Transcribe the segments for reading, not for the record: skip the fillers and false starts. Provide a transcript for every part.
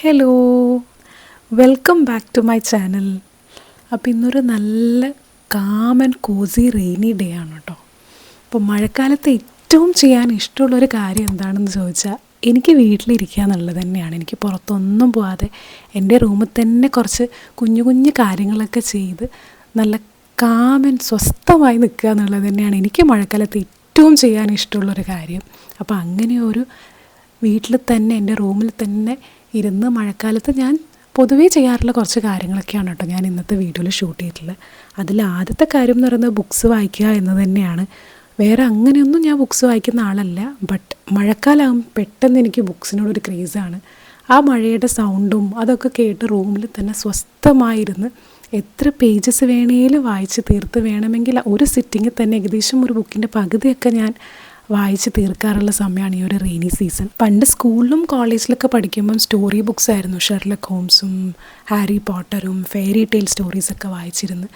Hello, welcome back to my channel. അപ്പോൾ ഇന്നൊരു നല്ല calm and cozy rainy day ആണ് കേട്ടോ. അപ്പോൾ മഴക്കാലത്ത് ഏറ്റവും ചെയ്യാൻ ഇഷ്ടമുള്ളൊരു കാര്യം എന്താണെന്ന് ചോദിച്ചാൽ എനിക്ക് വീട്ടിലിരിക്കുക എന്നുള്ളത് തന്നെയാണ്. എനിക്ക് പുറത്തൊന്നും പോകാതെ എൻ്റെ റൂമിൽ തന്നെ കുറച്ച് കുഞ്ഞു കുഞ്ഞു കാര്യങ്ങളൊക്കെ ചെയ്ത് നല്ല കാം ആൻഡ് സ്വസ്ഥമായി നിൽക്കുക എന്നുള്ളത് തന്നെയാണ് എനിക്ക് മഴക്കാലത്ത് ഏറ്റവും ചെയ്യാൻ ഇഷ്ടമുള്ളൊരു കാര്യം. അപ്പോൾ അങ്ങനെ ഒരു വീട്ടിൽ തന്നെ എൻ്റെ റൂമിൽ തന്നെ ഇരുന്ന് മഴക്കാലത്ത് ഞാൻ പൊതുവേ ചെയ്യാറുള്ള കുറച്ച് കാര്യങ്ങളൊക്കെയാണ് കേട്ടോ ഞാൻ ഇന്നത്തെ വീഡിയോയിൽ ഷൂട്ട് ചെയ്തിട്ടുള്ളത്. അതിൽ ആദ്യത്തെ കാര്യം എന്ന് പറയുന്നത് ബുക്സ് വായിക്കുക എന്നത് തന്നെയാണ്. വേറെ അങ്ങനെയൊന്നും ഞാൻ ബുക്സ് വായിക്കുന്ന ആളല്ല, ബട്ട് മഴക്കാലമാകുമ്പോൾ പെട്ടെന്ന് എനിക്ക് ബുക്സിനോടൊരു ക്രേസാണ്. ആ മഴയുടെ സൗണ്ടും അതൊക്കെ കേട്ട് റൂമിൽ തന്നെ സ്വസ്ഥമായിരുന്ന് എത്ര പേജസ് വേണേലും വായിച്ച് തീർത്ത് വേണമെങ്കിൽ ഒരു സിറ്റിങ്ങിൽ തന്നെ ഏകദേശം ഒരു ബുക്കിൻ്റെ പകുതിയൊക്കെ ഞാൻ വായിച്ച് തീർക്കാറുള്ള സമയമാണ് ഈ ഒരു റെയിനി സീസൺ. പണ്ട് സ്കൂളിലും കോളേജിലൊക്കെ പഠിക്കുമ്പം സ്റ്റോറി ബുക്സ് ആയിരുന്നു. ഷെർലക് ഹോംസും ഹാരി പോട്ടറും ഫെയറി ടെയിൽ സ്റ്റോറീസൊക്കെ വായിച്ചിരുന്നു.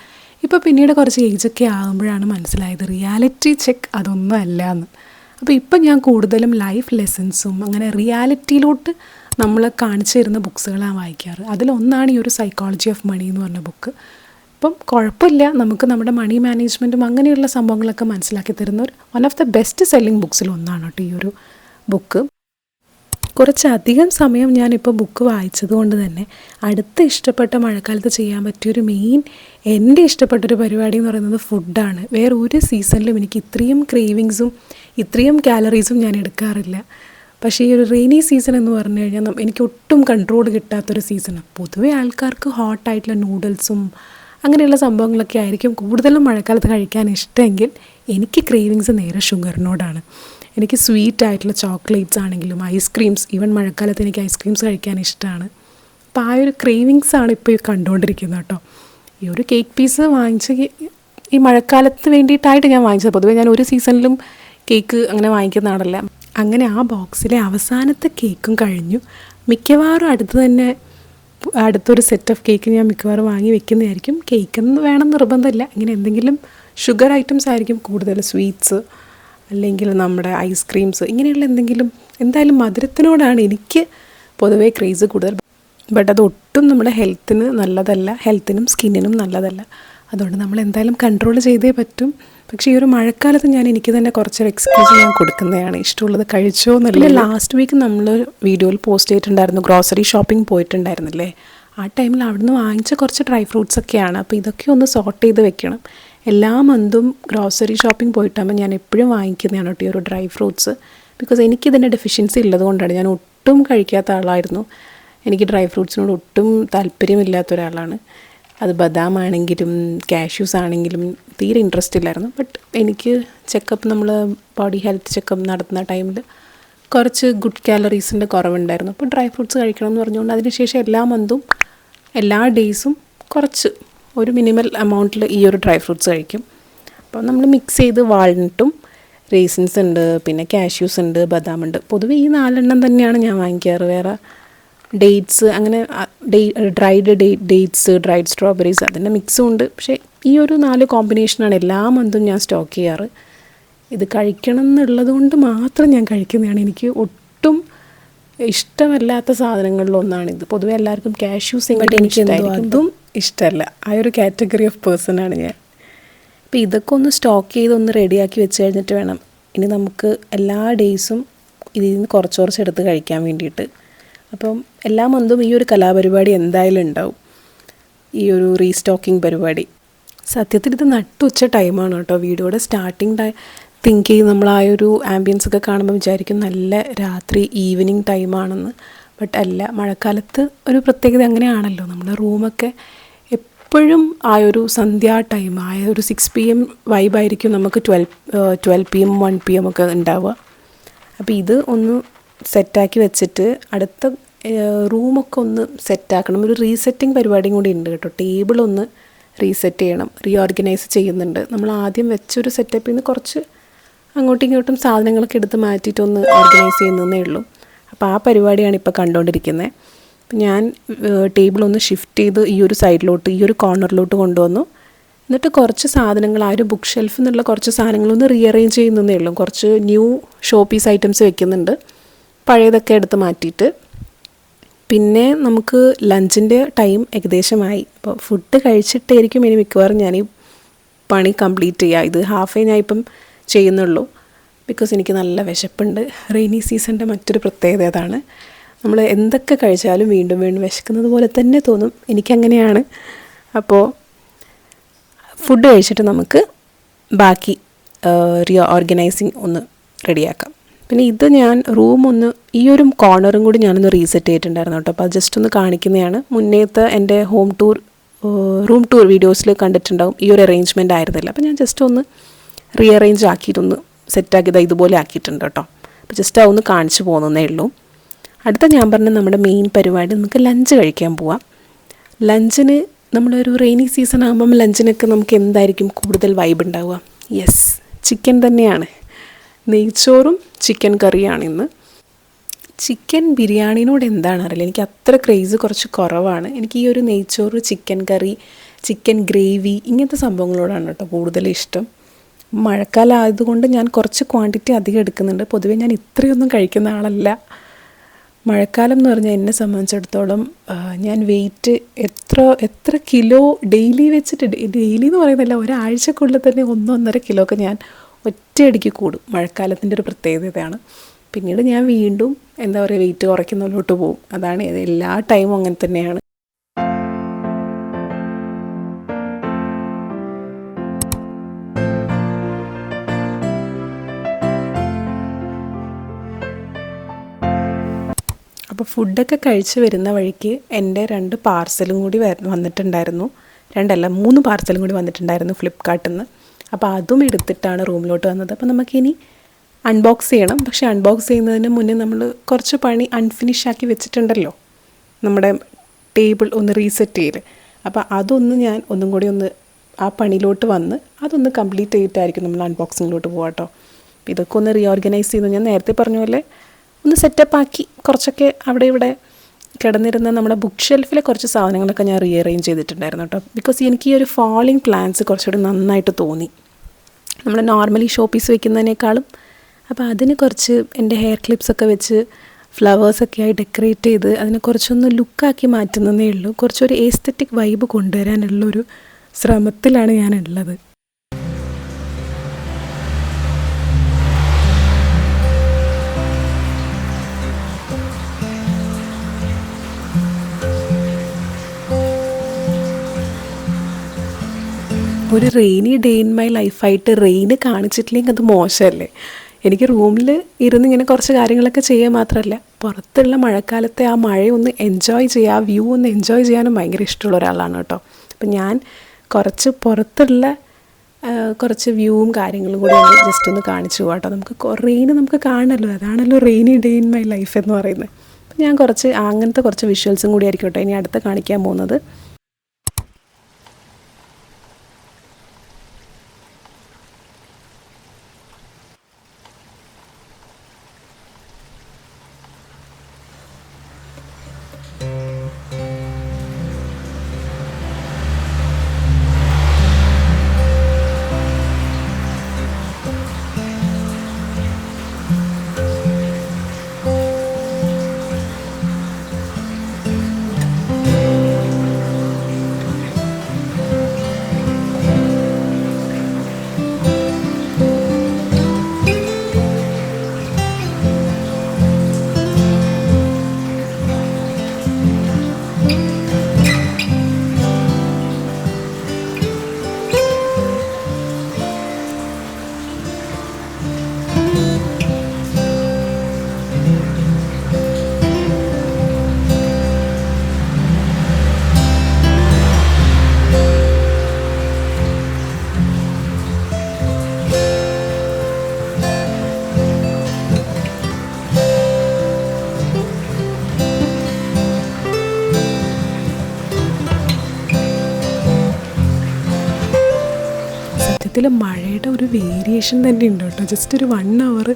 ഇപ്പോൾ പിന്നീട് കുറച്ച് ഏജൊക്കെ ആകുമ്പോഴാണ് മനസ്സിലായത് റിയാലിറ്റി ചെക്ക് അതൊന്നും അല്ല എന്ന്. അപ്പോൾ ഇപ്പം ഞാൻ കൂടുതലും ലൈഫ് ലെസൺസും അങ്ങനെ റിയാലിറ്റിയിലോട്ട് നമ്മൾ കാണിച്ചു തരുന്ന ബുക്സുകളാണ് വായിക്കാറ്. അതിലൊന്നാണ് ഈ ഒരു സൈക്കോളജി ഓഫ് മണി എന്ന് പറഞ്ഞ ബുക്ക്. അപ്പം കുഴപ്പമില്ല, നമുക്ക് നമ്മുടെ മണി മാനേജ്മെൻറ്റും അങ്ങനെയുള്ള സംഭവങ്ങളൊക്കെ മനസ്സിലാക്കി തരുന്ന ഒരു one of the best selling ബുക്സിൽ ഒന്നാണ് കേട്ടോ ഈ ഒരു ബുക്ക്. കുറച്ചധികം സമയം ഞാനിപ്പോൾ ബുക്ക് വായിച്ചത് കൊണ്ട് തന്നെ അടുത്ത ഇഷ്ടപ്പെട്ട മഴക്കാലത്ത് ചെയ്യാൻ പറ്റിയൊരു എൻ്റെ ഇഷ്ടപ്പെട്ടൊരു പരിപാടി എന്ന് പറയുന്നത് ഫുഡാണ്. വേറെ ഒരു സീസണിലും എനിക്ക് ഇത്രയും ക്രേവിങ്സും ഇത്രയും കാലറീസും ഞാൻ എടുക്കാറില്ല. പക്ഷേ ഈ ഒരു റെയിനി സീസൺ എന്ന് പറഞ്ഞു കഴിഞ്ഞാൽ എനിക്ക് ഒട്ടും കൺട്രോൾ കിട്ടാത്തൊരു സീസണാണ്. പൊതുവേ ആൾക്കാർക്ക് ഹോട്ടായിട്ടുള്ള നൂഡിൽസും അങ്ങനെയുള്ള സംഭവങ്ങളൊക്കെ ആയിരിക്കും കൂടുതലും മഴക്കാലത്ത് കഴിക്കാൻ ഇഷ്ടമെങ്കിൽ എനിക്ക് ക്രേവിങ്സ് നേരെ ഷുഗറിനോടാണ്. എനിക്ക് സ്വീറ്റ് ആയിട്ടുള്ള ചോക്ലേറ്റ്സ് ആണെങ്കിലും ഐസ്ക്രീംസ്, ഈവൻ മഴക്കാലത്ത് എനിക്ക് ഐസ്ക്രീംസ് കഴിക്കാൻ ഇഷ്ടമാണ്. അപ്പോൾ ആ ഒരു ക്രേവിങ്സാണ് ഇപ്പോൾ കണ്ടുകൊണ്ടിരിക്കുന്നത് കേട്ടോ. ഈ ഒരു കേക്ക് പീസ് വാങ്ങിച്ച് ഈ മഴക്കാലത്ത് വേണ്ടിയിട്ടായിട്ട് ഞാൻ വാങ്ങിച്ചത്. പൊതുവേ ഞാൻ ഒരു സീസണിലും കേക്ക് അങ്ങനെ വാങ്ങിക്കുന്ന ആളല്ല. അങ്ങനെ ആ ബോക്സിലെ അവസാനത്തെ കേക്കും കഴിഞ്ഞു. മിക്കവാറും അടുത്തൊരു സെറ്റ് ഓഫ് കേക്ക് ഞാൻ മിക്കവാറും വാങ്ങി വെക്കുന്നതായിരിക്കും. കേക്കെന്ന് വേണം നിർബന്ധമില്ല, ഇങ്ങനെ എന്തെങ്കിലും ഷുഗർ ഐറ്റംസ് ആയിരിക്കും കൂടുതൽ, സ്വീറ്റ്സ് അല്ലെങ്കിൽ നമ്മുടെ ഐസ്ക്രീംസ് ഇങ്ങനെയുള്ള എന്തെങ്കിലും. എന്തായാലും മധുരത്തിനോടാണ് എനിക്ക് പൊതുവേ ക്രേസ് കൂടുതൽ. ബട്ട് അത് ഒട്ടും നമ്മുടെ ഹെൽത്തിന് നല്ലതല്ല, ഹെൽത്തിനും സ്കിന്നിനും നല്ലതല്ല. അതുകൊണ്ട് നമ്മൾ എന്തായാലും കൺട്രോൾ ചെയ്തേ പറ്റും. പക്ഷേ ഈ ഒരു മഴക്കാലത്ത് എനിക്ക് തന്നെ കുറച്ചൊരു എക്സ്ക്യൂസ് ഞാൻ കൊടുക്കുന്നതാണ്, ഇഷ്ടമുള്ളത് കഴിച്ചോ എന്നല്ല. ലാസ്റ്റ് വീക്ക് നമ്മൾ വീഡിയോയിൽ പോസ്റ്റ് ചെയ്തിട്ടുണ്ടായിരുന്നു, ഗ്രോസറി ഷോപ്പിംഗ് പോയിട്ടുണ്ടായിരുന്നില്ലേ. ആ ടൈമിൽ അവിടുന്ന് വാങ്ങിച്ച കുറച്ച് ഡ്രൈ ഫ്രൂട്ട്സ് ഒക്കെയാണ്. അപ്പോൾ ഇതൊക്കെ ഒന്ന് സോർട്ട് ചെയ്ത് വെക്കണം. എല്ലാ മന്തും ഗ്രോസറി ഷോപ്പിംഗ് പോയിട്ടാകുമ്പോൾ ഞാൻ എപ്പോഴും വാങ്ങിക്കുന്നതാണ് കേട്ടോ ഈ ഒരു ഡ്രൈ ഫ്രൂട്ട്സ്. ബിക്കോസ് എനിക്കിതിൻ്റെ ഡെഫിഷ്യൻസി ഉള്ളതുകൊണ്ടാണ്. ഞാൻ ഒട്ടും കഴിക്കാത്ത ആളായിരുന്നു. എനിക്ക് ഡ്രൈ ഫ്രൂട്ട്സിനോട് ഒട്ടും താല്പര്യമില്ലാത്ത ഒരാളാണ്. അത് ബദാം ആണെങ്കിലും കാഷ്യൂസ് ആണെങ്കിലും തീരെ ഇൻട്രസ്റ്റ് ഇല്ലായിരുന്നു. ബട്ട് എനിക്ക് നമ്മൾ ബോഡി ഹെൽത്ത് ചെക്കപ്പ് നടത്തുന്ന ടൈമിൽ കുറച്ച് ഗുഡ് കാലറീസിൻ്റെ കുറവുണ്ടായിരുന്നു. അപ്പോൾ ഡ്രൈ ഫ്രൂട്ട്സ് കഴിക്കണം എന്ന് പറഞ്ഞുകൊണ്ട് അതിനുശേഷം എല്ലാ മന്തും എല്ലാ ഡേയ്സും കുറച്ച് ഒരു മിനിമൽ എമൗണ്ടിൽ ഈ ഒരു ഡ്രൈ ഫ്രൂട്ട്സ് കഴിക്കും. അപ്പോൾ നമ്മൾ മിക്സ് ചെയ്ത് വാൾനട്ടും റേസിൻസ് ഉണ്ട്, പിന്നെ കാഷ്യൂസ് ഉണ്ട്, ബദാം ഉണ്ട്. പൊതുവേ ഈ 4 തന്നെയാണ് ഞാൻ വാങ്ങിക്കാറ്. വേറെ ഡേറ്റ്സ് അങ്ങനെ ഡ്രൈഡ് ഡേറ്റ്സ്, ഡ്രൈഡ് സ്ട്രോബെറീസ് അതിൻ്റെ മിക്സും ഉണ്ട്. പക്ഷേ ഈ ഒരു 4 കോമ്പിനേഷനാണ് എല്ലാ മന്തും ഞാൻ സ്റ്റോക്ക് ചെയ്യാറ്. ഇത് കഴിക്കണം എന്നുള്ളത് കൊണ്ട് മാത്രം ഞാൻ കഴിക്കുന്നതാണ്. എനിക്ക് ഒട്ടും ഇഷ്ടമല്ലാത്ത സാധനങ്ങളിലൊന്നാണിത്. പൊതുവെ എല്ലാവർക്കും കാഷ്യൂസ് എനിക്ക് അതും ഇഷ്ടമല്ല. ആ ഒരു കാറ്റഗറി ഓഫ് പേഴ്സണാണ് ഞാൻ. അപ്പോൾ ഇതൊക്കെ ഒന്ന് സ്റ്റോക്ക് ചെയ്ത് ഒന്ന് റെഡിയാക്കി വെച്ച് കഴിഞ്ഞിട്ട് വേണം ഇനി നമുക്ക് എല്ലാ ഡേയ്സും ഇതിൽ നിന്ന് കുറച്ച് എടുത്ത് കഴിക്കാൻ വേണ്ടിയിട്ട്. അപ്പം എല്ലാ മന്തും ഈ ഒരു കലാപരിപാടി എന്തായാലും ഉണ്ടാവും, ഈ ഒരു റീസ്റ്റോക്കിംഗ് പരിപാടി. സത്യത്തിൽ ഇത് നട്ടുച്ച ടൈമാണ് കേട്ടോ. വീഡിയോയുടെ സ്റ്റാർട്ടിങ് തിങ്ക് ചെയ്ത് നമ്മൾ ആ ഒരു ആംബിയൻസ് ഒക്കെ കാണുമ്പോൾ വിചാരിക്കും നല്ല രാത്രി ഈവനിങ് ടൈമാണെന്ന്. ബട്ട് അല്ല, മഴക്കാലത്ത് ഒരു പ്രത്യേകത അങ്ങനെയാണല്ലോ. നമ്മുടെ റൂമൊക്കെ എപ്പോഴും ആ ഒരു സന്ധ്യാ ടൈം, ആ ഒരു 6 PM വൈബായിരിക്കും നമുക്ക് 12 PM 1 PM ഒക്കെ ഉണ്ടാവുക. അപ്പോൾ ഇത് ഒന്ന് സെറ്റാക്കി വെച്ചിട്ട് അടുത്ത റൂമൊക്കെ ഒന്ന് സെറ്റാക്കണം. ഒരു റീസെറ്റിംഗ് പരിപാടിയും കൂടി ഉണ്ട് കേട്ടോ. ടേബിളൊന്ന് റീസെറ്റ് ചെയ്യണം, റീഓർഗനൈസ് ചെയ്യുന്നുണ്ട്. നമ്മൾ ആദ്യം വെച്ചൊരു സെറ്റപ്പിൽ നിന്ന് കുറച്ച് അങ്ങോട്ടും ഇങ്ങോട്ടും സാധനങ്ങളൊക്കെ എടുത്ത് മാറ്റിയിട്ടൊന്ന് ഓർഗനൈസ് ചെയ്യുന്നതേ ഉള്ളൂ. അപ്പോൾ ആ പരിപാടിയാണ് ഇപ്പോൾ കണ്ടുകൊണ്ടിരിക്കുന്നത്. ഞാൻ ടേബിളൊന്ന് ഷിഫ്റ്റ് ചെയ്ത് ഈ ഒരു സൈഡിലോട്ട്, ഈ ഒരു കോർണറിലോട്ട് കൊണ്ടുവന്നു. എന്നിട്ട് കുറച്ച് സാധനങ്ങൾ ആ ഒരു ബുക്ക് ഷെൽഫിൽ നിന്നുള്ള കുറച്ച് സാധനങ്ങളൊന്ന് റീഅറേഞ്ച് ചെയ്യുന്നതേ ഉള്ളൂ. കുറച്ച് ന്യൂ ഷോ പീസ് ഐറ്റംസ് വെക്കുന്നുണ്ട്, പഴയതൊക്കെ എടുത്ത് മാറ്റിയിട്ട്. പിന്നെ നമുക്ക് ലഞ്ചിൻ്റെ ടൈം ഏകദേശമായി. അപ്പോൾ ഫുഡ് കഴിച്ചിട്ടായിരിക്കും ഇനി മിക്കവാറും ഞാൻ ഈ പണി കംപ്ലീറ്റ് ചെയ്യുക. ഇത് ഹാഫേ ഞാൻ ഇപ്പം ചെയ്യുന്നുള്ളൂ, ബിക്കോസ് എനിക്ക് നല്ല വിശപ്പുണ്ട്. റെയിനി സീസണിൻ്റെ മറ്റൊരു പ്രത്യേകത അതാണ്, നമ്മൾ എന്തൊക്കെ കഴിച്ചാലും വീണ്ടും വീണ്ടും വിശക്കുന്നത് പോലെ തന്നെ തോന്നും. എനിക്കങ്ങനെയാണ്. അപ്പോൾ ഫുഡ് കഴിച്ചിട്ട് നമുക്ക് ബാക്കി ഓർഗനൈസിങ് ഒന്ന് റെഡിയാക്കാം. പിന്നെ ഇത് ഞാൻ ഈ ഒരു കോർണറും കൂടി ഞാനൊന്ന് റീസെറ്റ് ചെയ്തിട്ടുണ്ടായിരുന്നു കേട്ടോ. അപ്പോൾ അത് ജസ്റ്റ് ഒന്ന് കാണിക്കുന്നതാണ്. മുന്നേത്തെ എൻ്റെ റൂം ടൂർ വീഡിയോസിൽ കണ്ടിട്ടുണ്ടാവും ഈ ഒരു അറേഞ്ച്മെൻ്റ് ആയിരുന്നില്ല. അപ്പോൾ ഞാൻ ജസ്റ്റ് ഒന്ന് റീഅറേഞ്ച് ആക്കിയിട്ടൊന്ന് സെറ്റാക്കിയത് ഇതുപോലെ ആക്കിയിട്ടുണ്ട് കേട്ടോ. അപ്പോൾ ജസ്റ്റ് അതൊന്ന് കാണിച്ചു പോകുന്നതേ ഉള്ളൂ. അടുത്ത ഞാൻ പറഞ്ഞ നമ്മുടെ മെയിൻ പരിപാടി, നമുക്ക് ലഞ്ച് കഴിക്കാൻ പോവാം. ലഞ്ചിന് നമ്മളൊരു റെയിനി സീസൺ ആകുമ്പം ലഞ്ചിനൊക്കെ നമുക്ക് എന്തായിരിക്കും കൂടുതൽ വൈബ് ഉണ്ടാവുക? യെസ്, ചിക്കൻ തന്നെയാണ്. നെയ്ച്ചോറും ചിക്കൻ കറിയാണ് ഇന്ന്. ചിക്കൻ ബിരിയാണിനോട് എന്താണെന്നറിയില്ല, എനിക്ക് അത്ര ക്രേസ് കുറച്ച് കുറവാണ്. എനിക്ക് ഈ ഒരു നെയ്ച്ചോറ്, ചിക്കൻ കറി, ചിക്കൻ ഗ്രേവി ഇങ്ങനത്തെ സംഭവങ്ങളോടാണ് കേട്ടോ കൂടുതൽ ഇഷ്ടം. മഴക്കാലം ആയതുകൊണ്ട് ഞാൻ കുറച്ച് ക്വാണ്ടിറ്റി അധികം എടുക്കുന്നുണ്ട്. പൊതുവേ ഞാൻ ഇത്രയൊന്നും കഴിക്കുന്ന ആളല്ല. മഴക്കാലം എന്ന് പറഞ്ഞാൽ എന്നെ സംബന്ധിച്ചിടത്തോളം ഞാൻ വെയിറ്റ് എത്ര കിലോ ഡെയിലി വെച്ചിട്ട്, ഡെയിലി എന്ന് പറയുന്നില്ല, ഒരാഴ്ചക്കുള്ളിൽ തന്നെ 1-1.5 കിലോ ഒക്കെ ഞാൻ ഒറ്റയടിക്ക് കൂടും. മഴക്കാലത്തിൻ്റെ ഒരു പ്രത്യേകതയാണ്. പിന്നീട് ഞാൻ വീണ്ടും വെയിറ്റ് കുറയ്ക്കുന്നതിലോട്ട് പോകും. അതാണ് എല്ലാ ടൈമും അങ്ങനെ തന്നെയാണ്. അപ്പോൾ ഫുഡൊക്കെ കഴിച്ച് വരുന്ന വഴിക്ക് എൻ്റെ 2 പാർസലും കൂടി വന്നിട്ടുണ്ടായിരുന്നു. 3 പാർസലും കൂടി വന്നിട്ടുണ്ടായിരുന്നു ഫ്ലിപ്കാർട്ടിൽ നിന്ന്. അപ്പോൾ അതും എടുത്തിട്ടാണ് റൂമിലോട്ട് വന്നത്. അപ്പോൾ നമുക്കിനി അൺബോക്സ് ചെയ്യണം. പക്ഷേ അൺബോക്സ് ചെയ്യുന്നതിന് മുന്നേ നമ്മൾ കുറച്ച് പണി അൺഫിനിഷ് ആക്കി വെച്ചിട്ടുണ്ടല്ലോ, നമ്മുടെ ടേബിൾ ഒന്ന് റീസെറ്റ് ചെയ്ത്. അപ്പോൾ അതൊന്ന് ഞാൻ ഒന്നും കൂടി ആ പണിയിലോട്ട് വന്ന് അതൊന്ന് കംപ്ലീറ്റ് ചെയ്തിട്ടായിരിക്കും നമ്മൾ അൺബോക്സിങ്ങിലോട്ട് പോകാം കേട്ടോ. ഇതൊക്കെ ഒന്ന് റീഓർഗനൈസ് ചെയ്ത് ഞാൻ നേരത്തെ പറഞ്ഞ പോലെ ഒന്ന് സെറ്റപ്പാക്കി കുറച്ചൊക്കെ അവിടെ ഇവിടെ കിടന്നിരുന്ന നമ്മുടെ ബുക്ക് ഷെൽഫിലെ കുറച്ച് സാധനങ്ങളൊക്കെ ഞാൻ റീഅറേഞ്ച് ചെയ്തിട്ടുണ്ടായിരുന്നു കേട്ടോ. ബിക്കോസ് എനിക്ക് ഈ ഒരു ഫാളിങ് പ്ലാന്റ്സ് കുറച്ചുകൂടി നന്നായിട്ട് തോന്നി നമ്മൾ നോർമലി ഷോപ്പീസ് വെക്കുന്നതിനേക്കാളും. അപ്പോൾ അതിന് കുറച്ച് എൻ്റെ ഹെയർ ക്ലിപ്സൊക്കെ വെച്ച് ഫ്ലവേഴ്സൊക്കെ ആയി ഡെക്കറേറ്റ് ചെയ്ത് അതിനെ കുറച്ചൊന്ന് ലുക്കാക്കി മാറ്റുന്നതേ ഉള്ളൂ. കുറച്ചൊരു എസ്തെറ്റിക് വൈബ് കൊണ്ടുവരാനുള്ളൊരു ശ്രമത്തിലാണ് ഞാനുള്ളത്. ഒരു റെയിനി ഡേ ഇൻ മൈ ലൈഫായിട്ട് റെയിന് കാണിച്ചിട്ടില്ലെങ്കിൽ അത് മോശമല്ലേ? എനിക്ക് റൂമിൽ ഇരുന്ന് ഇങ്ങനെ കുറച്ച് കാര്യങ്ങളൊക്കെ ചെയ്യുക മാത്രമല്ല, പുറത്തുള്ള മഴക്കാലത്തെ ആ മഴയൊന്ന് എൻജോയ് ചെയ്യുക, ആ വ്യൂ ഒന്ന് എൻജോയ് ചെയ്യാനും ഭയങ്കര ഇഷ്ടമുള്ള ഒരാളാണ് കേട്ടോ. അപ്പം ഞാൻ കുറച്ച് പുറത്തുള്ള കുറച്ച് വ്യൂവും കാര്യങ്ങളും കൂടി ജസ്റ്റ് ഒന്ന് കാണിച്ചു പോകാം കേട്ടോ. നമുക്ക് കാണണമല്ലോ, അതാണല്ലോ rainy day in my life എന്ന് പറയുന്നത്. അപ്പം ഞാൻ അങ്ങനത്തെ കുറച്ച് വിഷ്വൽസും കൂടി ആയിരിക്കും കേട്ടോ ഇനി അടുത്ത് കാണിക്കാൻ പോകുന്നത്. സത്യത്തിൽ മഴയുടെ ഒരു വേരിയേഷൻ തന്നെ ഉണ്ട് കേട്ടോ. ജസ്റ്റ് ഒരു 1 hour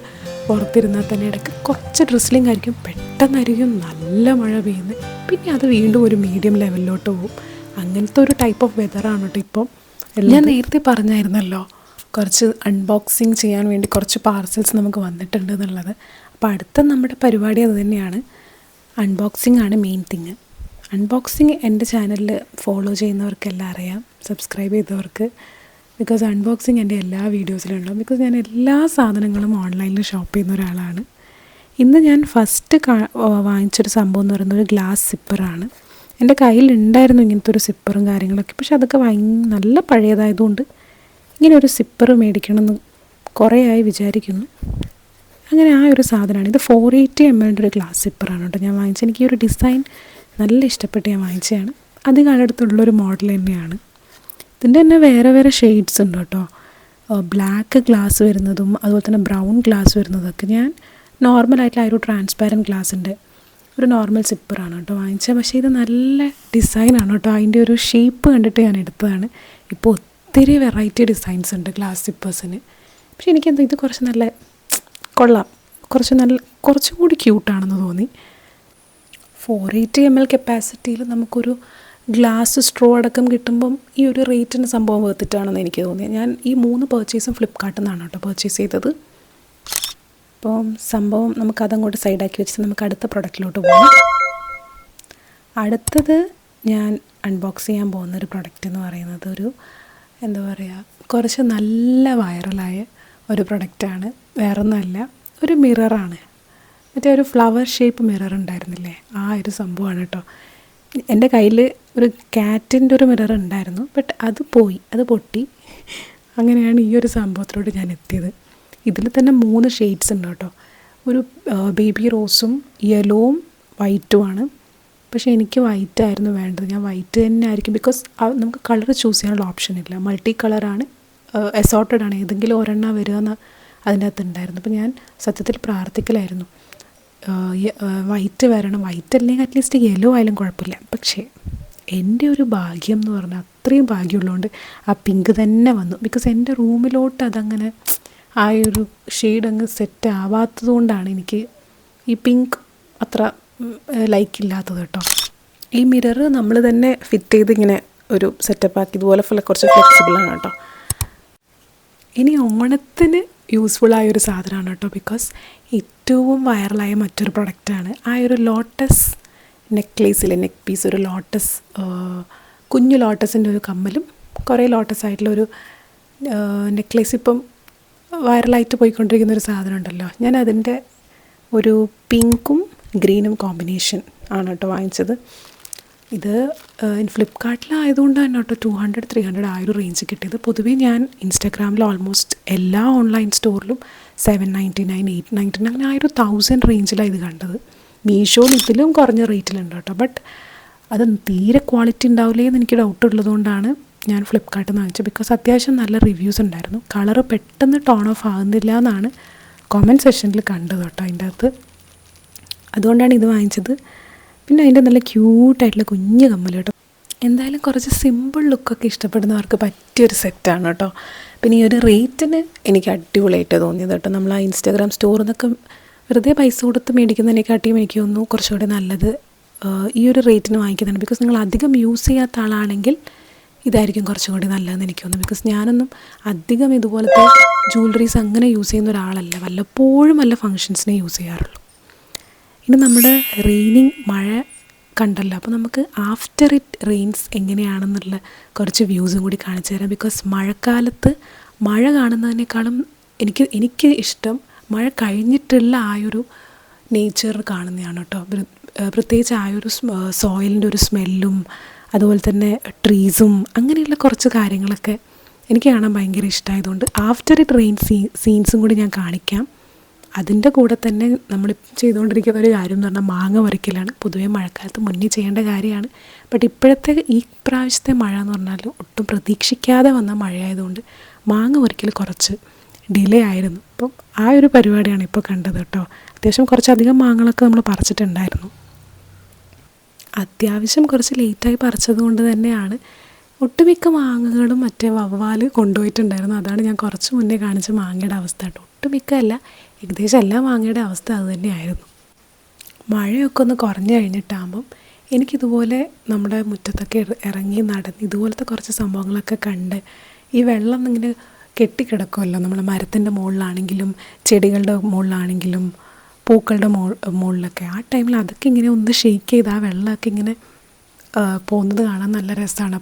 പുറത്തിരുന്നാൽ തന്നെ ഇടയ്ക്ക് കുറച്ച് ഡ്രിസ്ലിംഗ് ആയിരിക്കും, പെട്ടെന്നായിരിക്കും നല്ല മഴ പെയ്യുന്നത്, പിന്നെ അത് വീണ്ടും ഒരു മീഡിയം ലെവലിലോട്ട് പോകും. അങ്ങനത്തെ ഒരു ടൈപ്പ് ഓഫ് വെതറാണ് കേട്ടോ ഇപ്പം. ഞാൻ നേരത്തെ പറഞ്ഞായിരുന്നല്ലോ കുറച്ച് അൺബോക്സിങ് ചെയ്യാൻ വേണ്ടി കുറച്ച് പാർസൽസ് നമുക്ക് വന്നിട്ടുണ്ട് എന്നുള്ളത്. അപ്പോൾ അടുത്ത നമ്മുടെ പരിപാടി അത് തന്നെയാണ്. അൺബോക്സിംഗ് ആണ് മെയിൻ തിങ്. അൺബോക്സിങ് എൻ്റെ ചാനലിൽ ഫോളോ ചെയ്യുന്നവർക്കെല്ലാം അറിയാം, സബ്സ്ക്രൈബ് ചെയ്തവർക്ക്. ബിക്കോസ് അൺബോക്സിങ് എൻ്റെ എല്ലാ വീഡിയോസിലും ഉണ്ടാവും. ബിക്കോസ് ഞാൻ എല്ലാ സാധനങ്ങളും ഓൺലൈനിൽ ഷോപ്പ് ചെയ്യുന്ന ഒരാളാണ്. ഇന്ന് ഞാൻ ഫസ്റ്റ് വാങ്ങിച്ചൊരു സംഭവം എന്ന് പറയുന്നത് ഒരു ഗ്ലാസ് സിപ്പറാണ്. എൻ്റെ കയ്യിലുണ്ടായിരുന്നു ഇങ്ങനത്തെ ഒരു സിപ്പറും കാര്യങ്ങളൊക്കെ, പക്ഷെ അതൊക്കെ നല്ല പഴയതായതുകൊണ്ട് ഇങ്ങനെ ഒരു സിപ്പർ മേടിക്കണമെന്ന് കുറേ ആയി വിചാരിക്കുന്നു. അങ്ങനെ ആ ഒരു സാധനമാണ് ഇത്. 480 ml ഒരു ഗ്ലാസ് സിപ്പറാണ് കേട്ടോ ഞാൻ വാങ്ങിച്ചത്. എനിക്ക് ഈ ഒരു ഡിസൈൻ നല്ല ഇഷ്ടപ്പെട്ട് ഞാൻ വാങ്ങിച്ചതാണ്. അധികം അടുത്തുള്ളൊരു മോഡൽ തന്നെയാണ്. ഇതിൻ്റെ തന്നെ വേറെ വേറെ ഷെയ്ഡ്സ് ഉണ്ട് കേട്ടോ. ബ്ലാക്ക് ഗ്ലാസ് വരുന്നതും അതുപോലെ തന്നെ ബ്രൗൺ ഗ്ലാസ് വരുന്നതൊക്കെ. ഞാൻ നോർമലായിട്ടുള്ള ആ ഒരു ട്രാൻസ്പാരൻറ്റ് ഗ്ലാസിൻ്റെ ഒരു നോർമൽ സിപ്പറാണ് കേട്ടോ വാങ്ങിച്ചത്. പക്ഷേ ഇത് നല്ല ഡിസൈനാണ് കേട്ടോ. അതിൻ്റെ ഒരു ഷേപ്പ് കണ്ടിട്ട് ഞാൻ എടുത്തതാണ്. ഇപ്പോൾ ഒത്തിരി വെറൈറ്റി ഡിസൈൻസ് ഉണ്ട് ഗ്ലാസ് സിപ്പേഴ്സിന്. പക്ഷേ എനിക്കെന്താ ഇത് കുറച്ച് നല്ല കൊള്ളാം, കുറച്ചും കൂടി ക്യൂട്ടാണെന്ന് തോന്നി. 480 ml കപ്പാസിറ്റിയിൽ നമുക്കൊരു ഗ്ലാസ് സ്ട്രോ അടക്കം കിട്ടുമ്പം ഈ ഒരു റേറ്റിന് സംഭവം വർത്തിട്ടാണെന്ന് എനിക്ക് തോന്നിയത്. ഞാൻ ഈ 3 പർച്ചേസും ഫ്ലിപ്കാർട്ടിൽ നിന്നാണ് കേട്ടോ പർച്ചേസ് ചെയ്തത്. അപ്പം സംഭവം നമുക്കതങ്ങോട്ട് സൈഡാക്കി വെച്ചിട്ട് നമുക്ക് അടുത്ത പ്രൊഡക്റ്റിലോട്ട് പോകാം. അടുത്തത് ഞാൻ അൺബോക്സ് ചെയ്യാൻ പോകുന്നൊരു പ്രൊഡക്റ്റ് എന്ന് പറയുന്നത് ഒരു എന്താ പറയുക, കുറച്ച് നല്ല വൈറലായ ഒരു പ്രൊഡക്റ്റാണ്. വേറൊന്നുമല്ല, ഒരു മിററാണ്. മറ്റേ ഒരു ഫ്ലവർ ഷേപ്പ് മിറർ ഉണ്ടായിരുന്നില്ലേ, ആ ഒരു സംഭവമാണ് കേട്ടോ. എൻ്റെ കയ്യിൽ ഒരു കാറ്റിൻ്റെ ഒരു മിറർ ഉണ്ടായിരുന്നു, ബട്ട് അത് പോയി, അത് പൊട്ടി. അങ്ങനെയാണ് ഈ ഒരു സംഭവത്തിലോട്ട് ഞാൻ എത്തിയത്. ഇതിൽ തന്നെ 3 ഷെയ്ഡ്സ് ഉണ്ട് കേട്ടോ. ഒരു ബേബി റോസും യെല്ലോവും വൈറ്റുമാണ്. പക്ഷേ എനിക്ക് വൈറ്റ് ആയിരുന്നു വേണ്ടത്. ഞാൻ വൈറ്റ് തന്നെ ആയിരിക്കും, ബിക്കോസ് നമുക്ക് കളർ ചൂസ് ചെയ്യാനുള്ള ഓപ്ഷൻ ഇല്ല. മൾട്ടി കളറാണ്, അസോർട്ടഡ് ആണ്, ഏതെങ്കിലും ഒരെണ്ണം വരികയെന്ന് അതിൻ്റെ അകത്ത് ഉണ്ടായിരുന്നു. അപ്പോൾ ഞാൻ സത്യത്തിൽ പ്രാർത്ഥിക്കലായിരുന്നു വൈറ്റ് വരണം, വൈറ്റ് അല്ലെങ്കിൽ അറ്റ്ലീസ്റ്റ് യെല്ലോ ആയാലും കുഴപ്പമില്ല. പക്ഷേ എൻ്റെ ഒരു ഭാഗ്യം എന്ന് പറഞ്ഞാൽ അത്രയും ഭാഗ്യമുള്ളതുകൊണ്ട് ആ പിങ്ക് തന്നെ വന്നു. ബിക്കോസ് എൻ്റെ റൂമിലോട്ട് അതങ്ങനെ ആ ഒരു ഷെയ്ഡ് അങ്ങ് സെറ്റ് ആവാത്തത് കൊണ്ടാണ് എനിക്ക് ഈ പിങ്ക് അത്ര ലൈക്കില്ലാത്തത് കേട്ടോ. ഈ മിറർ നമ്മൾ തന്നെ ഫിറ്റ് ചെയ്ത് ഇങ്ങനെ ഒരു സെറ്റപ്പാക്കി ഇതുപോലെ കുറച്ച് ഫ്ലെക്സിബിളാണ് കേട്ടോ. ഇനി ഓണത്തിന് യൂസ്ഫുള്ളായൊരു സാധനമാണ് കേട്ടോ. ബിക്കോസ് ഏറ്റവും വൈറലായ മറ്റൊരു പ്രൊഡക്റ്റാണ് ആ ഒരു ലോട്ടസ് നെക്ലേസിലെ നെക്ക് പീസ്. ഒരു ലോട്ടസ്, കുഞ്ഞു ലോട്ടസിൻ്റെ ഒരു കമ്മലും കുറേ ലോട്ടസ് ആയിട്ടുള്ളൊരു നെക്ലേസ് ഇപ്പം വൈറലായിട്ട് പോയിക്കൊണ്ടിരിക്കുന്ന ഒരു സാധനം ഉണ്ടല്ലോ. ഞാൻ അതിൻ്റെ ഒരു പിങ്കും ഗ്രീനും കോമ്പിനേഷൻ ആണ് കേട്ടോ വാങ്ങിച്ചത്. ഇത് ഫ്ലിപ്കാർട്ടിലായതുകൊണ്ട് തന്നെ കേട്ടോ 200-300 ആ ഒരു റേഞ്ച് കിട്ടിയത്. പൊതുവേ ഞാൻ ഇൻസ്റ്റാഗ്രാമിൽ ഓൾമോസ്റ്റ് എല്ലാ ഓൺലൈൻ സ്റ്റോറിലും 799, 899 അങ്ങനെ ആ ഒരു 1000 റേഞ്ചിലാണ് ഇത് കണ്ടത്. മീഷോയിൽ ഇതിലും കുറഞ്ഞ റേറ്റിലുണ്ട് കേട്ടോ. ബട്ട് അത് തീരെ ക്വാളിറ്റി ഉണ്ടാവില്ലേ എന്ന് എനിക്ക് ഡൗട്ട് ഉള്ളതുകൊണ്ടാണ് ഞാൻ ഫ്ലിപ്കാർട്ടിൽ നിന്ന് വാങ്ങിച്ചത്. ബിക്കോസ് അത്യാവശ്യം നല്ല റിവ്യൂസ് ഉണ്ടായിരുന്നു. കളറ് പെട്ടെന്ന് ടോൺ ഓഫ് ആകുന്നില്ല എന്നാണ് കമൻറ്റ് സെക്ഷനിൽ കണ്ടത് കേട്ടോ അതിൻ്റെ അകത്ത്. അതുകൊണ്ടാണ് ഇത് വാങ്ങിച്ചത്. പിന്നെ അതിൻ്റെ നല്ല ക്യൂട്ടായിട്ടുള്ള കുഞ്ഞ് കമ്മൽ കേട്ടോ. എന്തായാലും കുറച്ച് സിമ്പിൾ ലുക്കൊക്കെ ഇഷ്ടപ്പെടുന്നവർക്ക് പറ്റിയൊരു സെറ്റാണ് കേട്ടോ. പിന്നെ ഈ ഒരു റേറ്റിന് എനിക്ക് അടിപൊളിയായിട്ട് തോന്നിയത് കേട്ടോ. നമ്മൾ ആ ഇൻസ്റ്റാഗ്രാം സ്റ്റോറിൽ നിന്നൊക്കെ വെറുതെ പൈസ കൊടുത്ത് മേടിക്കുന്നതിനെക്കാട്ടിയും എനിക്ക് തോന്നുന്നു കുറച്ചുകൂടി നല്ലത് ഈ ഒരു റേറ്റിന് വാങ്ങിക്കുന്നതാണ്. ബിക്കോസ് നിങ്ങൾ അധികം യൂസ് ചെയ്യാത്ത ആളാണെങ്കിൽ ഇതായിരിക്കും കുറച്ചും കൂടി നല്ലതെന്ന് എനിക്ക് തോന്നുന്നു. ബിക്കോസ് ഞാനൊന്നും അധികം ഇതുപോലത്തെ ജ്വല്ലറീസ് അങ്ങനെ യൂസ് ചെയ്യുന്ന ഒരാളല്ല. വല്ലപ്പോഴും വല്ല ഫങ്ഷൻസിനെ യൂസ് ചെയ്യാറുള്ളൂ. ഇനി നമ്മുടെ റെയിനിങ് മഴ കണ്ടല്ലോ, അപ്പോൾ നമുക്ക് ആഫ്റ്റർ ഇറ്റ് റെയിൻസ് എങ്ങനെയാണെന്നുള്ള കുറച്ച് വ്യൂസും കൂടി കാണിച്ചു തരാം. ബിക്കോസ് മഴക്കാലത്ത് മഴ കാണുന്നതിനേക്കാളും എനിക്ക് ഇഷ്ടം മഴ കഴിഞ്ഞിട്ടുള്ള ആ ഒരു നേച്ചർ കാണുന്നതാണ് കേട്ടോ. പ്രത്യേകിച്ച് ആ ഒരു സോയിലിൻ്റെ ഒരു സ്മെല്ലും അതുപോലെ തന്നെ ട്രീസും അങ്ങനെയുള്ള കുറച്ച് കാര്യങ്ങളൊക്കെ എനിക്ക് കാണാൻ ഭയങ്കര ഇഷ്ടമായതുകൊണ്ട് ആഫ്റ്റർ ഇറ്റ് റെയിൻ സീൻസും കൂടി ഞാൻ കാണിക്കാം. അതിൻ്റെ കൂടെ തന്നെ നമ്മൾ ചെയ്തുകൊണ്ടിരിക്കുന്ന ഒരു കാര്യം എന്ന് പറഞ്ഞാൽ മാങ്ങ പറിക്കലാണ്. പൊതുവേ മഴക്കാലത്ത് മുന്നേ ചെയ്യേണ്ട കാര്യമാണ്. ബട്ട് ഇപ്പോഴത്തെ ഈ പ്രാവശ്യത്തെ മഴ എന്ന് പറഞ്ഞാൽ ഒട്ടും പ്രതീക്ഷിക്കാതെ വന്ന മഴയായതുകൊണ്ട് മാങ്ങ പറിക്കൽ കുറച്ച് ഡിലേ ആയിരുന്നു. അപ്പം ആ ഒരു പരിപാടിയാണ് ഇപ്പോൾ കണ്ടത് കേട്ടോ. അത്യാവശ്യം കുറച്ചധികം മാങ്ങകളൊക്കെ നമ്മൾ പറിച്ചിട്ടുണ്ടായിരുന്നു. അത്യാവശ്യം കുറച്ച് ലേറ്റായി പറിച്ചത് കൊണ്ട് തന്നെയാണ് ഒട്ടുമിക്ക മാങ്ങകളും മറ്റേ വവ്വാൽ കൊണ്ടുപോയിട്ടുണ്ടായിരുന്നു. അതാണ് ഞാൻ കുറച്ച് മുന്നേ കാണിച്ച മാങ്ങയുടെ അവസ്ഥ കേട്ടോ. ഒട്ടുമിക്ക അല്ല, ഏകദേശം എല്ലാ മാങ്ങയുടെ അവസ്ഥ അത് തന്നെയായിരുന്നു. മഴയൊക്കെ ഒന്ന് കുറഞ്ഞു കഴിഞ്ഞിട്ടാകുമ്പം എനിക്കിതുപോലെ നമ്മുടെ മുറ്റത്തൊക്കെ ഇറങ്ങി നടന്ന് ഇതുപോലത്തെ കുറച്ച് സംഭവങ്ങളൊക്കെ കണ്ട് ഈ വെള്ളം ഇങ്ങനെ കെട്ടിക്കിടക്കുമല്ലോ, നമ്മൾ മരത്തിൻ്റെ മുകളിലാണെങ്കിലും ചെടികളുടെ മുകളിലാണെങ്കിലും പൂക്കളുടെ മുകളിലൊക്കെ. ആ ടൈമിൽ അതൊക്കെ ഇങ്ങനെ ഒന്ന് ഷെയ്ക്ക് ചെയ്ത് ആ വെള്ളമൊക്കെ ഇങ്ങനെ പോകുന്നത് കാണാൻ നല്ല രസമാണ്.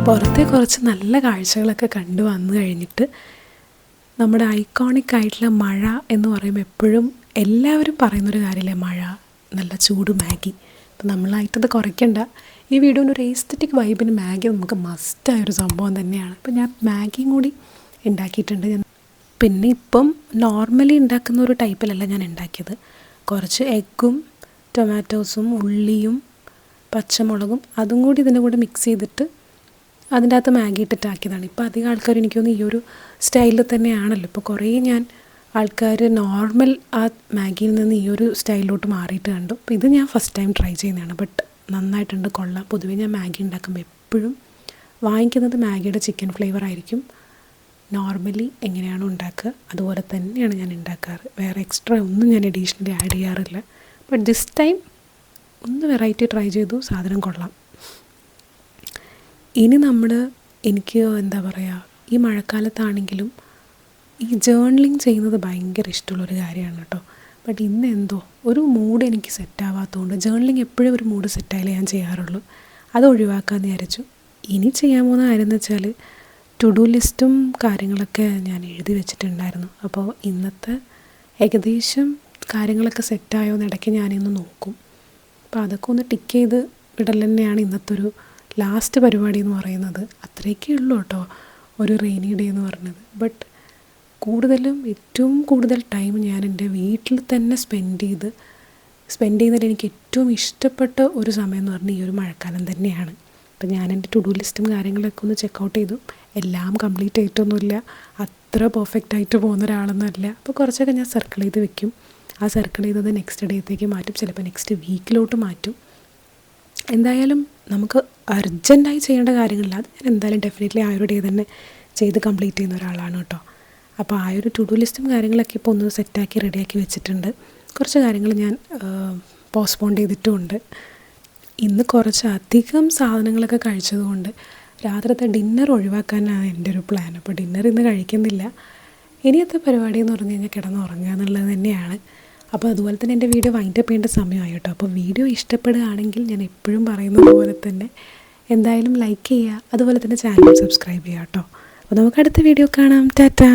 പുറത്തെ കുറച്ച് നല്ല കാഴ്ചകളൊക്കെ കണ്ടു വന്നു കഴിഞ്ഞിട്ട് നമ്മുടെ ഐക്കോണിക് ആയിട്ടുള്ള മഴ എന്ന് പറയുമ്പോൾ എപ്പോഴും എല്ലാവരും പറയുന്നൊരു കാര്യമില്ലേ, മഴ, നല്ല ചൂട് മാഗി. അപ്പം നമ്മളായിട്ടത് കുറയ്ക്കണ്ട. ഈ വീഡിയോൻ്റെ ഒരു എസ്തറ്റിക് വൈബിന് മാഗി നമുക്ക് മസ്റ്റായൊരു സംഭവം തന്നെയാണ്. അപ്പം ഞാൻ മാഗിയും കൂടി ഉണ്ടാക്കിയിട്ടുണ്ട്. പിന്നെ ഇപ്പം നോർമലി ഉണ്ടാക്കുന്ന ഒരു ടൈപ്പിലല്ല ഞാൻ ഉണ്ടാക്കിയത്. കുറച്ച് എഗ്ഗും ടൊമാറ്റോസും ഉള്ളിയും പച്ചമുളകും അതും കൂടി ഇതിൻ്റെ കൂടെ മിക്സ് ചെയ്തിട്ട് അതിൻ്റെ അകത്ത് മാഗി ഇട്ടിട്ടാക്കിയതാണ്. ഇപ്പോൾ അധികം ആൾക്കാർ എനിക്ക് തോന്നുന്നു ഈ ഒരു സ്റ്റൈലിൽ തന്നെയാണല്ലോ. ഇപ്പോൾ കുറേ ഞാൻ ആൾക്കാർ നോർമൽ ആ മാഗിയിൽ നിന്ന് ഈ ഒരു സ്റ്റൈലിലോട്ട് മാറിയിട്ട് കണ്ടു. അപ്പോൾ ഇത് ഞാൻ ഫസ്റ്റ് ടൈം ട്രൈ ചെയ്യുന്നതാണ്. ബട്ട് നന്നായിട്ടുണ്ട്, കൊള്ളാം. പൊതുവേ ഞാൻ മാഗി ഉണ്ടാക്കുമ്പോൾ എപ്പോഴും വാങ്ങിക്കുന്നത് മാഗിയുടെ ചിക്കൻ ഫ്ലേവർ ആയിരിക്കും. നോർമലി എങ്ങനെയാണോ ഉണ്ടാക്കുക അതുപോലെ തന്നെയാണ് ഞാൻ ഉണ്ടാക്കാറ്. വേറെ എക്സ്ട്രാ ഒന്നും ഞാൻ അഡീഷണലി ആഡ് ചെയ്യാറില്ല. ബട്ട് ദിസ് ടൈം ഒന്ന് വെറൈറ്റി ട്രൈ ചെയ്തു, സാധനം കൊള്ളാം. ഇനി എനിക്ക് എന്താ പറയുക, ഈ മഴക്കാലത്താണെങ്കിലും ഈ ജേർണലിങ് ചെയ്യുന്നത് ഭയങ്കര ഇഷ്ടമുള്ളൊരു കാര്യമാണ് കേട്ടോ. ബട്ട് ഇന്ന് എന്തോ ഒരു മൂഡ് എനിക്ക് സെറ്റാവാത്തതുകൊണ്ട്, ജേർണലിങ് എപ്പോഴും ഒരു മൂഡ് സെറ്റായാലേ ഞാൻ ചെയ്യാറുള്ളൂ, അത് ഒഴിവാക്കാമെന്ന് വിചാരിച്ചു. ഇനി ചെയ്യാൻ പോകുന്ന കാര്യം എന്ന് വെച്ചാൽ ടു ഡു ലിസ്റ്റും കാര്യങ്ങളൊക്കെ ഞാൻ എഴുതി വെച്ചിട്ടുണ്ടായിരുന്നു. അപ്പോൾ ഇന്നത്തെ ഏകദേശം കാര്യങ്ങളൊക്കെ സെറ്റായോ എന്ന് ഇടയ്ക്ക് ഞാനിന്ന് നോക്കും. അപ്പോൾ അതൊക്കെ ഒന്ന് ടിക്ക് ചെയ്ത് വിടൽ തന്നെയാണ് ഇന്നത്തെ ഒരു ലാസ്റ്റ് പരിപാടി എന്ന് പറയുന്നത്. അത്രയൊക്കെ ഉള്ളൂ കേട്ടോ ഒരു റെയിനി ഡേ എന്ന് പറഞ്ഞത്. ബട്ട് ഏറ്റവും കൂടുതൽ ടൈം ഞാൻ എൻ്റെ വീട്ടിൽ തന്നെ സ്പെൻഡ് ചെയ്യുന്നതിൽ എനിക്ക് ഏറ്റവും ഇഷ്ടപ്പെട്ട ഒരു സമയം എന്ന് പറഞ്ഞാൽ ഈ ഒരു മഴക്കാലം തന്നെയാണ്. അപ്പോൾ ഞാൻ എൻ്റെ ടു ഡു ലിസ്റ്റും കാര്യങ്ങളൊക്കെ ഒന്ന് ചെക്കൗട്ട് ചെയ്തു. എല്ലാം കംപ്ലീറ്റ് ആയിട്ടൊന്നുമില്ല, അത്ര പെർഫെക്റ്റ് ആയിട്ട് പോകുന്ന ഒരാളൊന്നുമല്ല. അപ്പോൾ കുറച്ചൊക്കെ ഞാൻ സർക്കിൾ ചെയ്ത് വെക്കും. ആ സർക്കിൾ ചെയ്തത് നെക്സ്റ്റ് ഡേത്തേക്ക് മാറ്റും, ചിലപ്പോൾ നെക്സ്റ്റ് വീക്കിലോട്ട് മാറ്റും. എന്തായാലും നമുക്ക് അർജൻറ്റായി ചെയ്യേണ്ട കാര്യങ്ങളില്ല, അത് ഞാൻ എന്തായാലും ഡെഫിനറ്റ്ലി ആ ഒരു ഡേ തന്നെ ചെയ്ത് കംപ്ലീറ്റ് ചെയ്യുന്ന ഒരാളാണ് കേട്ടോ. അപ്പോൾ ആ ഒരു ടു ഡു ലിസ്റ്റും കാര്യങ്ങളൊക്കെ ഇപ്പോൾ ഒന്ന് സെറ്റാക്കി റെഡിയാക്കി വെച്ചിട്ടുണ്ട്. കുറച്ച് കാര്യങ്ങൾ ഞാൻ പോസ്റ്റ്പോൺ ചെയ്തിട്ടുമുണ്ട്. ഇന്ന് കുറച്ചധികം സാധനങ്ങളൊക്കെ കഴിച്ചതുകൊണ്ട് രാത്രിത്തെ ഡിന്നർ ഒഴിവാക്കാനാണ് എൻ്റെ ഒരു പ്ലാൻ. അപ്പോൾ ഡിന്നർ ഇന്ന് കഴിക്കുന്നില്ല. ഇനിയത്തെ പരിപാടി എന്ന് പറഞ്ഞു കഴിഞ്ഞാൽ കിടന്നുറങ്ങുക എന്നുള്ളത് തന്നെയാണ്. അപ്പോൾ അതുപോലെ തന്നെ എൻ്റെ വീഡിയോ വൈൻഡപ്പ് ചെയ്യേണ്ട സമയമായി കേട്ടോ. അപ്പോൾ വീഡിയോ ഇഷ്ടപ്പെടുകയാണെങ്കിൽ ഞാൻ എപ്പോഴും പറയുന്നത് പോലെ തന്നെ എന്തായാലും ലൈക്ക് ചെയ്യുക, അതുപോലെ തന്നെ ചാനൽ സബ്സ്ക്രൈബ് ചെയ്യുക കേട്ടോ. അപ്പോൾ നമുക്ക് അടുത്ത വീഡിയോ കാണാം. ടാറ്റാ.